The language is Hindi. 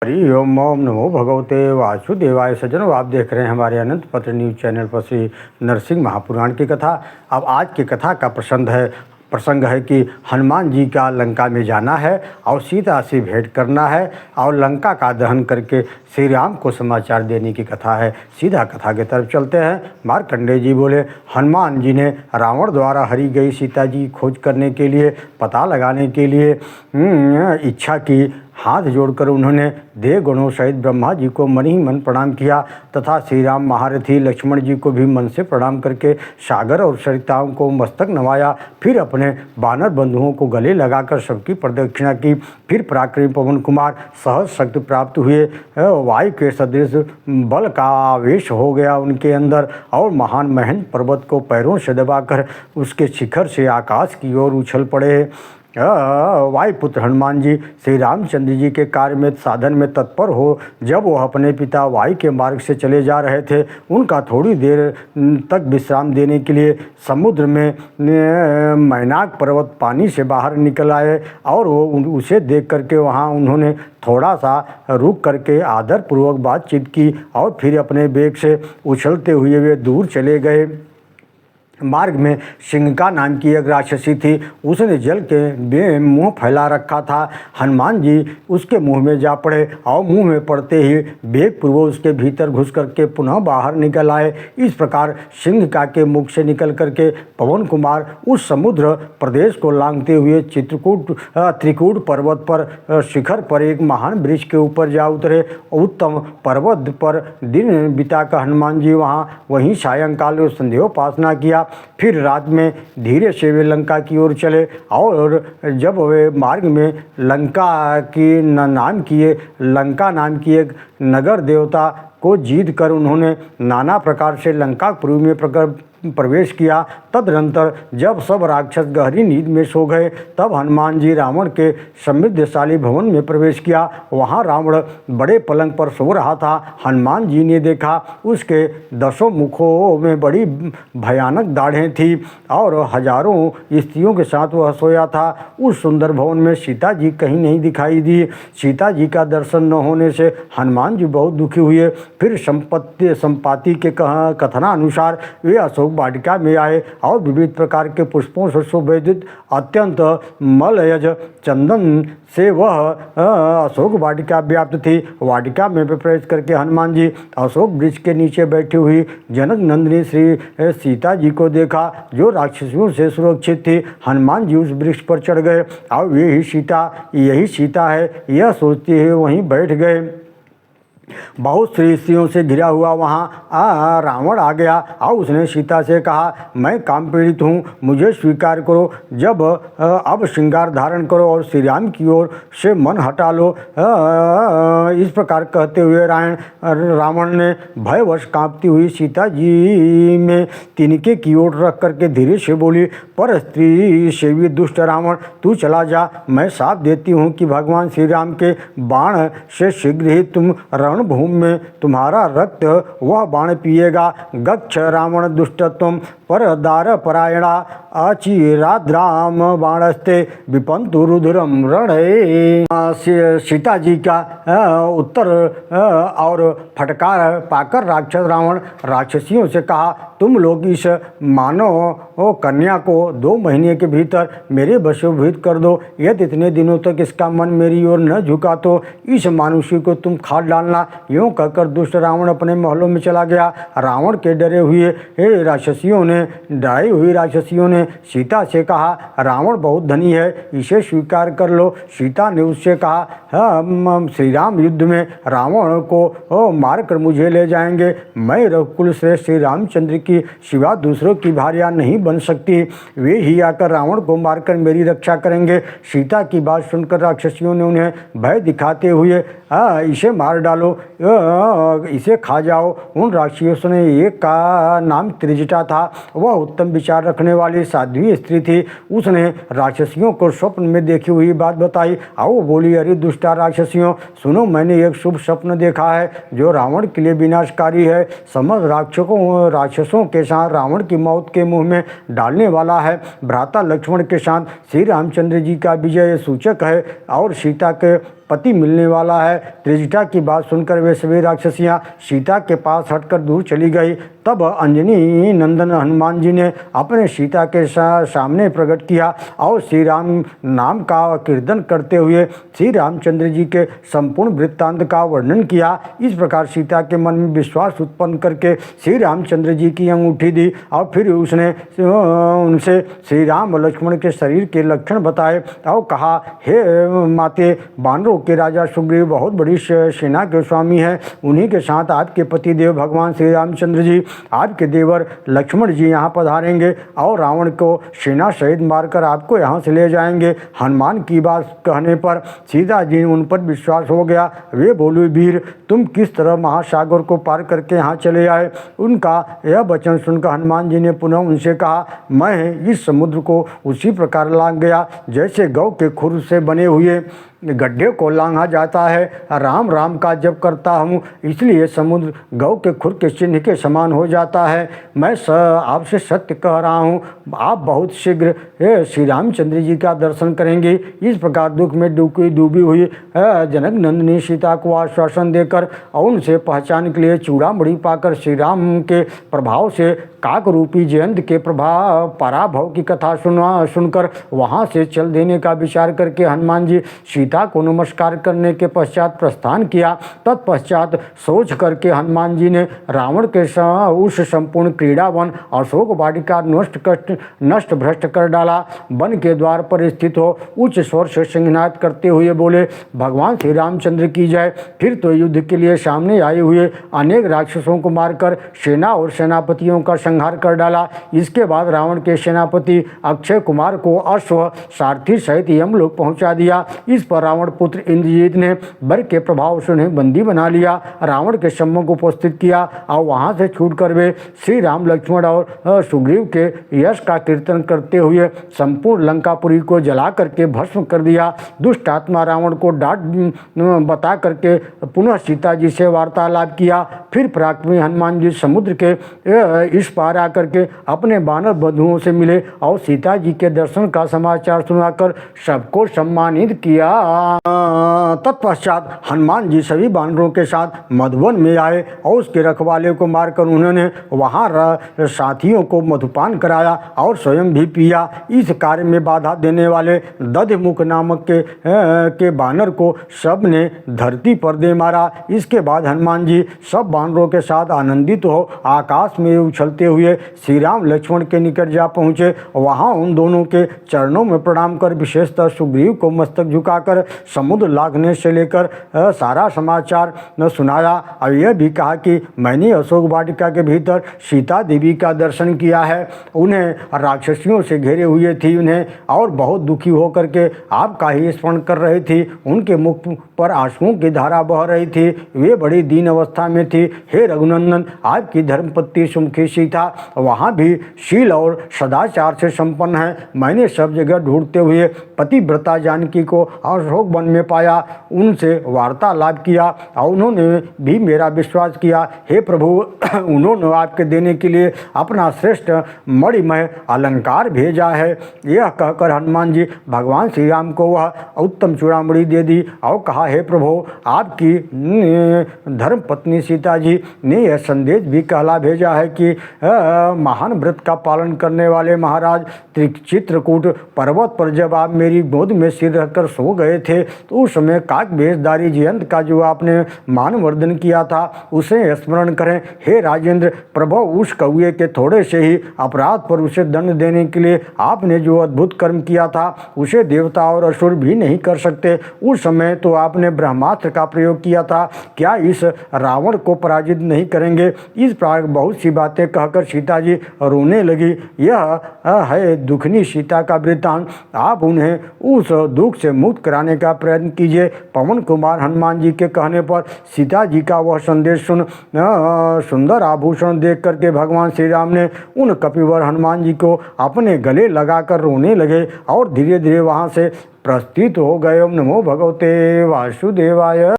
हरि ओम ओम नमो भगवते वासुदेवाय। सज्जनों, आप देख रहे हैं हमारे अनंत पत्र न्यूज चैनल पर श्री नरसिंह महापुराण की कथा। अब आज की कथा का प्रसंग है कि हनुमान जी का लंका में जाना है और सीता से भेंट करना है और लंका का दहन करके श्री राम को समाचार देने की कथा है। सीधा कथा की तरफ चलते हैं। मार्कंडेय जी बोले, हनुमान जी ने रावण द्वारा हरी गई सीता जी खोज करने के लिए, पता लगाने के लिए इच्छा की। हाथ जोड़कर उन्होंने देव गणों सहित ब्रह्मा जी को मन ही मन प्रणाम किया तथा श्री राम महारथी लक्ष्मण जी को भी मन से प्रणाम करके सागर और सरिताओं को मस्तक नवाया। फिर अपने वानर बंधुओं को गले लगाकर सबकी प्रदक्षिणा की। फिर पराक्रमी पवन कुमार सहज शक्ति प्राप्त हुए। वायु के सदृश बल का आवेश हो गया उनके अंदर और महान महेंद्र पर्वत को पैरों से दबाकर उसके शिखर से आकाश की ओर उछल पड़े। वायुपुत्र हनुमान जी श्री रामचंद्र जी के कार्य में साधन में तत्पर हो जब वह अपने पिता वायु के मार्ग से चले जा रहे थे, उनका थोड़ी देर तक विश्राम देने के लिए समुद्र में मैनाक पर्वत पानी से बाहर निकल आए और वो उसे देख करके वहाँ उन्होंने थोड़ा सा रुक करके आदरपूर्वक बातचीत की और फिर अपने वेग से उछलते हुए वे दूर चले गए। मार्ग में सिंहिका नाम की एक राक्षसी थी। उसने जल के मुंह फैला रखा था। हनुमान जी उसके मुंह में जा पड़े और मुंह में पड़ते ही वेगपूर्वक उसके भीतर घुस करके पुनः बाहर निकल आए। इस प्रकार सिंहिका के मुख से निकल करके पवन कुमार उस समुद्र प्रदेश को लांघते हुए त्रिकूट पर्वत पर शिखर पर एक महान वृक्ष के ऊपर जा उतरे। उत्तम पर्वत पर दिन बिताकर हनुमान जी वहीं सायंकाल संध्योपासना किया। फिर रात में धीरे से वे लंका की ओर चले और जब वे मार्ग में लंका नाम की एक नगर देवता को जीत कर उन्होंने नाना प्रकार से लंकापुरी में प्रवेश किया। तदनंतर जब सब राक्षस गहरी नींद में सो गए तब हनुमान जी रावण के समृद्धशाली भवन में प्रवेश किया। वहाँ रावण बड़े पलंग पर सो रहा था। हनुमान जी ने देखा उसके 10 मुखों में बड़ी भयानक दाढ़ें थी और हजारों स्त्रियों के साथ वह सोया था। उस सुंदर भवन में सीता जी कहीं नहीं दिखाई दी। सीता जी का दर्शन न होने से हनुमान जी बहुत दुखी हुए। फिर संपाति के कथनानुसार वे अशोक वाटिका में आए और विविध प्रकार के पुष्पों से सुशोभित अत्यंत मलयज चंदन से वह अशोक वाटिका व्याप्त थी। वाटिका में प्रवेश करके हनुमान जी अशोक वृक्ष के नीचे बैठी हुई जनक नंदिनी श्री सीता जी को देखा जो राक्षसियों से सुरक्षित थी। हनुमान जी उस वृक्ष पर चढ़ गए और यही सीता है यह सोचते हुए वहीं बैठ गए। बहुत सी स्त्रियों से घिरा हुआ वहाँ रावण आ गया और उसने सीता से कहा, मैं काम पीड़ित हूँ, मुझे स्वीकार करो। जब अब श्रृंगार धारण करो और श्री राम की ओर से मन हटा लो। इस प्रकार कहते हुए रावण ने भयवश कांपती हुई सीता जी में तिनके की ओर रख करके धीरे से बोली, पर स्त्री सेवी दुष्ट रावण, तू चला जा। मैं साफ देती हूँ कि भगवान श्री राम के बाण से शीघ्र ही तुम भूमि में तुम्हारा रक्त वह बाण पिएगा। गच्छ रावण दुष्टत्वम परदार परायणा अचिराद्राम बाणस्ते विपंतु रुद्रम रणये। सीता जी का उत्तर और फटकार पाकर राक्षस रावण राक्षसियों से कहा, तुम लोग इस मानव कन्या को 2 महीने के भीतर मेरे वशीभूत कर दो। यदि इतने दिनों तक इसका मन मेरी ओर न झुका तो इस मानुषी को तुम खाद डालना। यूँ कहकर दुष्ट रावण अपने महलों में चला गया। रावण के डरे हुई राक्षसियों ने सीता से कहा, रावण बहुत धनी है, इसे स्वीकार कर लो। सीता ने उससे कहा, श्री राम युद्ध में रावण को मारकर मुझे ले जाएंगे। मैं रघुकुल श्रेष्ठ श्री रामचंद्र की सिवा दूसरों की भार्या नहीं बन सकती। वे ही आकर रावण को मारकर मेरी रक्षा करेंगे। सीता की बात सुनकर राक्षसियों ने उन्हें भय दिखाते हुए, इसे मार डालो, इसे खा जाओ। उन राक्षसियों ने एक का नाम त्रिजटा था। वह उत्तम विचार रखने वाली साध्वी स्त्री थी। उसने राक्षसियों को स्वप्न में देखी हुई बात बताई और वो बोली, अरे दुष्टा राक्षसियों, सुनो, मैंने एक शुभ स्वप्न देखा है जो रावण के लिए विनाशकारी है। समस्त राक्षसों के साथ रावण की मौत के मुंह में डालने वाला है। भ्राता लक्ष्मण के साथ श्री रामचंद्र जी का विजय सूचक है और सीता के पति मिलने वाला है। त्रिजटा की बात सुनकर वे सभी राक्षसियां सीता के पास हटकर दूर चली गई। तब अंजनी नंदन हनुमान जी ने अपने सीता के सामने प्रकट किया और श्री राम नाम का कीर्तन करते हुए श्री रामचंद्र जी के संपूर्ण वृत्तांत का वर्णन किया। इस प्रकार सीता के मन में विश्वास उत्पन्न करके श्री रामचंद्र जी की अंगूठी दी और फिर उसने उनसे श्री राम और लक्ष्मण के शरीर के लक्षण बताए और कहा, हे माते, बानरों के राजा सुग्रीव बहुत बड़ी सेना के स्वामी हैं। उन्हीं के साथ आपके पति देव भगवान श्री रामचंद्र जी, आपके देवर लक्ष्मण जी यहाँ पधारेंगे और रावण को सेना सहित मारकर आपको यहाँ से ले जाएंगे। हनुमान की बात कहने पर सीता जी उन पर विश्वास हो गया। वे बोले, वीर, तुम किस तरह महासागर को पार करके यहाँ चले आए? उनका यह वचन सुनकर हनुमान जी ने पुनः उनसे कहा, मैं इस समुद्र को उसी प्रकार लांघ गया जैसे गौ के खुर से बने हुए गड्ढे को लांघा जाता है। राम राम का जप करता हूँ, इसलिए समुद्र गौ के खुर के चिन्ह के समान हो जाता है। मैं आपसे सत्य कह रहा हूँ, आप बहुत शीघ्र श्री रामचंद्र जी का दर्शन करेंगे। इस प्रकार दुख में डूबी हुई जनक नंदिनी सीता को आश्वासन देकर और उनसे पहचान के लिए चूड़ामणि पाकर श्री राम के प्रभाव से काक रूपी जयंत के पराभव की कथा सुनकर वहाँ से चल देने का विचार करके हनुमान जी सीता को नमस्कार करने के पश्चात प्रस्थान किया। तत्पश्चात सोच करके हनुमान जी ने रावण के उस संपूर्ण क्रीड़ावन अशोक वाटिका नष्ट भ्रष्ट कर डाला। वन के द्वार पर स्थित हो उच्च स्वर से सिंहनाद करते हुए बोले, भगवान श्री रामचंद्र की जय। फिर तो युद्ध के लिए सामने आए हुए अनेक राक्षसों को मारकर सेना और सेनापतियों का संहार कर डाला। इसके बाद रावण के सेनापति अक्षय कुमार को अश्व सारथी सहित यमलोक पहुंचा दिया। इस पर रावण पुत्र इंद्रजीत ने वर के प्रभाव से उन्हें बंदी बना लिया, रावण के सम्मुख उपस्थित किया और वहां से छूटकर वे श्री राम, लक्ष्मण और सुग्रीव के यश का कीर्तन करते हुए संपूर्ण लंकापुरी को जला करके भस्म कर दिया। दुष्ट आत्मा रावण को डांट बता करके पुनः सीता जी से वार्तालाप किया। फिर पराक्रमी हनुमान जी समुद्र के इस पार आकर के अपने बानर बंधुओं से मिले और सीता जी के दर्शन का समाचार सुनाकर सबको सम्मानित किया। तत्पश्चात हनुमान जी सभी बानरों के साथ मधुवन में आए और उसके रखवाले को मारकर उन्होंने वहाँ साथियों को मधुपान कराया और स्वयं भी पिया। इस कार्य में बाधा देने वाले दधिमुख नामक के बानर को सब ने धरती पर दे मारा। इसके बाद हनुमान जी सब बानरों के साथ आनंदित हो आकाश में उछलते हुए श्री राम लक्ष्मण के निकट जा पहुँचे। वहाँ उन दोनों के चरणों में प्रणाम कर विशेषतः सुग्रीव को मस्तक झुकाकर समुद्र लांघने से लेकर सारा समाचार न सुनाया और यह भी कहा कि मैंने अशोक वाटिका के भीतर सीता देवी का दर्शन किया है। उन्हें राक्षसियों से घेरे हुए थी, उन्हें और बहुत दुखी होकर के आपका ही स्मरण कर रही थी। उनके मुख पर आंसुओं की धारा बह रही थी, वे बड़ी दीन अवस्था में थी। हे रघुनंदन, आपकी धर्मपत्नी सुमुखी सीता वहाँ भी शील और सदाचार से संपन्न है। मैंने सब जगह ढूंढते हुए पतिव्रता जानकी को अशोक वन में पाया, उनसे वार्तालाप किया और उन्होंने भी मेरा विश्वास किया। हे प्रभु, उन्होंने आपके देने के लिए अपना श्रेष्ठ मणिमय अलंकार भेजा है। यह कहकर हनुमान जी भगवान श्री राम को वह उत्तम चूड़ामणि दे दी और कहा, हे प्रभु, आपकी धर्म पत्नी सीता जी ने यह संदेश भी कहला भेजा है कि महान व्रत का पालन करने वाले महाराज चित्रकूट पर्वत पर जब आप मेरी गोद में सिर रखकर सो गए थे तो उस समय काक भेषधारी जयंत का जो आपने मानवर्धन किया था उसे स्मरण करें। हे राजेंद्र, प्रभु, उस कौए के थोड़े से ही अपराध पर उसे दंड देने के लिए आपने जो अद्भुत कर्म किया था उसे देवता और असुर भी नहीं कर सकते। उस समय तो आपने ब्रह्मास्त्र का प्रयोग किया था, क्या इस रावण को पराजित नहीं करेंगे? इस प्रकार बहुत सी बातें कहकर सीता जी रोने लगी। यह है दुखनी सीता का वृत्तांत। आप उन्हें उस दुख से मुक्त कराने का प्रयत्न कीजिए। पवन कुमार हनुमान जी के कहने पर सीता जी का वह संदेश सुन सुंदर आभूषण देख करके भगवान श्री राम ने उन कपिवर हनुमान जी को अपने गले लगाकर रोने लगे और धीरे धीरे वहाँ से प्रस्थित हो गए। ओम नमो भगवते वासुदेवाय।